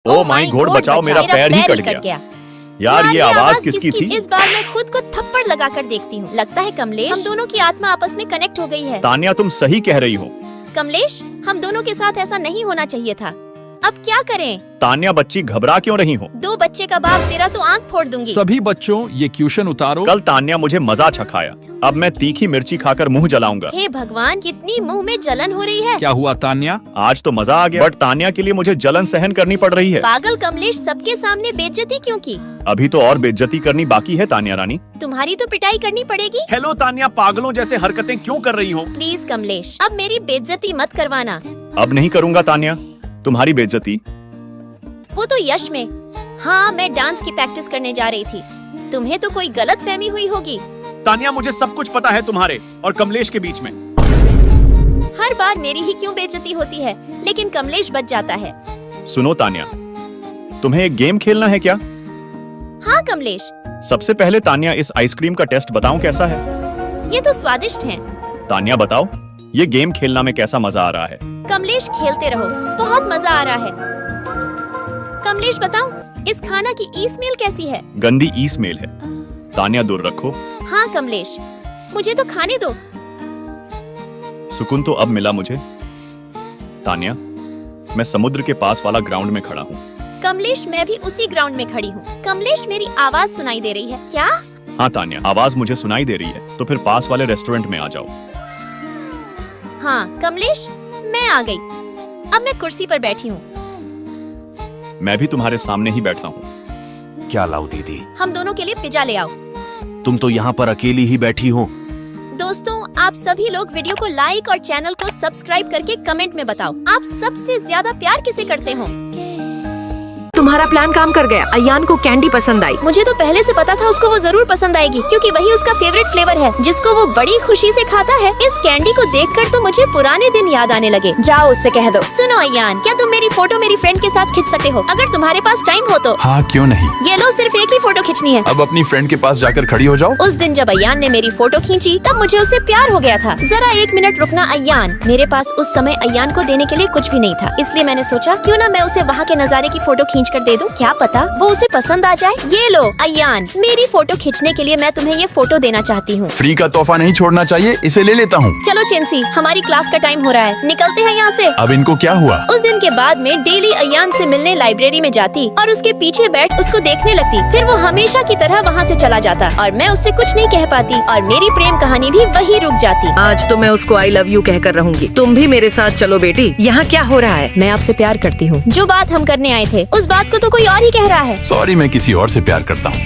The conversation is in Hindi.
ओ माई गॉड, बचाओ, मेरा पैर ही कट गया। यार ये आवाज किसकी थी? इस बार मैं खुद को थप्पड़ लगाकर देखती हूँ। लगता है कमलेश, हम दोनों की आत्मा आपस में कनेक्ट हो गई है। तान्या तुम सही कह रही हो। कमलेश, हम दोनों के साथ ऐसा नहीं होना चाहिए था। अब क्या करें? तान्या बच्ची, घबरा क्यों रही हो? दो बच्चे का बाप तेरा तो आंख फोड़ दूंगी। सभी बच्चों ये क्वेश्चन उतारो। कल तान्या मुझे मजा चखाया, अब मैं तीखी मिर्ची खाकर मुंह जलाऊंगा। हे भगवान, कितनी मुंह में जलन हो रही है। क्या हुआ तान्या? आज तो मजा आ गया, बट तान्या के लिए मुझे जलन सहन करनी पड़ रही है। पागल कमलेश, सबके सामने बेइज्जती क्यों की? अभी तो और बेइज्जती करनी बाकी है तान्या रानी। तुम्हारी तो पिटाई करनी पड़ेगी। हेलो तान्या, पागलों जैसे हरकतें क्यों कर रही हो? प्लीज कमलेश, अब मेरी बेइज्जती मत करवाना। अब नहीं करूँगा तान्या तुम्हारी बेइज्जती। वो तो यश में। हाँ, मैं डांस की प्रैक्टिस करने जा रही थी। तुम्हें तो कोई गलत फहमी हुई होगी। तान्या मुझे सब कुछ पता है तुम्हारे और कमलेश के बीच में। हर बार मेरी ही क्यों बेइज्जती होती है, लेकिन कमलेश बच जाता है। सुनो तान्या, तुम्हें एक गेम खेलना है क्या? हाँ कमलेश। सबसे पहले तान्या, इस आइसक्रीम का टेस्ट बताऊं कैसा है? ये तो स्वादिष्ट है। तान्या बताओ, ये गेम खेलना में कैसा मजा आ रहा है? कमलेश खेलते रहो, बहुत मजा आ रहा है। कमलेश बताओ, इस खाना की ई स्मेल कैसी है? गंदी ई स्मेल है। तान्या दूर रखो। हाँ कमलेश, मुझे तो खाने दो। सुकून तो अब मिला मुझे। तान्या, मैं समुद्र के पास वाला ग्राउंड में खड़ा हूँ। कमलेश, मैं भी उसी ग्राउंड में खड़ी हूँ। कमलेश, मेरी आवाज सुनाई दे रही है क्या? हाँ तान्या, आवाज मुझे सुनाई दे रही है, तो फिर पास वाले रेस्टोरेंट में आ जाओ। हाँ कमलेश, मैं आ गई। अब मैं कुर्सी पर बैठी हूँ। मैं भी तुम्हारे सामने ही बैठा हूँ। क्या लाऊं दीदी? हम दोनों के लिए पिज्जा ले आओ। तुम तो यहाँ पर अकेली ही बैठी हो। दोस्तों, आप सभी लोग वीडियो को लाइक और चैनल को सब्सक्राइब करके कमेंट में बताओ, आप सबसे ज्यादा प्यार किसे करते हो? तुम्हारा प्लान काम कर गया। अयान को कैंडी पसंद आई। मुझे तो पहले से पता था उसको वो जरूर पसंद आएगी, क्योंकि वही उसका फेवरेट फ्लेवर है, जिसको वो बड़ी खुशी से खाता है। इस कैंडी को देखकर तो मुझे पुराने दिन याद आने लगे। जाओ उससे कह दो। सुनो अयान, क्या तुम मेरी फोटो मेरी फ्रेंड के साथ खींच सकते हो, अगर तुम्हारे पास टाइम हो तो? हाँ क्यों नहीं। ये लो, सिर्फ एक ही फोटो खींचनी है। अब अपनी फ्रेंड के पास जाकर खड़ी हो जाओ। उस दिन जब अयान ने मेरी फोटो खींची, तब मुझे उससे प्यार हो गया था। जरा एक मिनट रुकना अयान। मेरे पास उस समय अयान को देने के लिए कुछ भी नहीं था, इसलिए मैंने सोचा क्यों ना मैं उसे वहाँ के नजारे की फोटो खींच कर दे दूं। क्या पता वो उसे पसंद आ जाए। ये लो अयान, मेरी फोटो खींचने के लिए मैं तुम्हें ये फोटो देना चाहती हूँ। फ्री का तोहफा नहीं छोड़ना चाहिए, इसे ले लेता हूँ। चलो चिंसी, हमारी क्लास का टाइम हो रहा है, निकलते हैं यहाँ से। अब इनको क्या हुआ? उस दिन के बाद में डेली अयान से मिलने लाइब्रेरी में जाती और उसके पीछे बैठ उसको देखने लगती। फिर वो हमेशा की तरह वहाँ से चला जाता और मैं उससे कुछ नहीं कह पाती और मेरी प्रेम कहानी भी वही रुक जाती। आज तो मैं उसको आई लव यू कहकर रहूंगी। तुम भी मेरे साथ चलो बेटी। यहाँ क्या हो रहा है? मैं आपसे प्यार करती हूँ। जो बात हम करने आए थे, उस बात को तो कोई और ही कह रहा है। सॉरी, मैं किसी और से प्यार करता हूँ।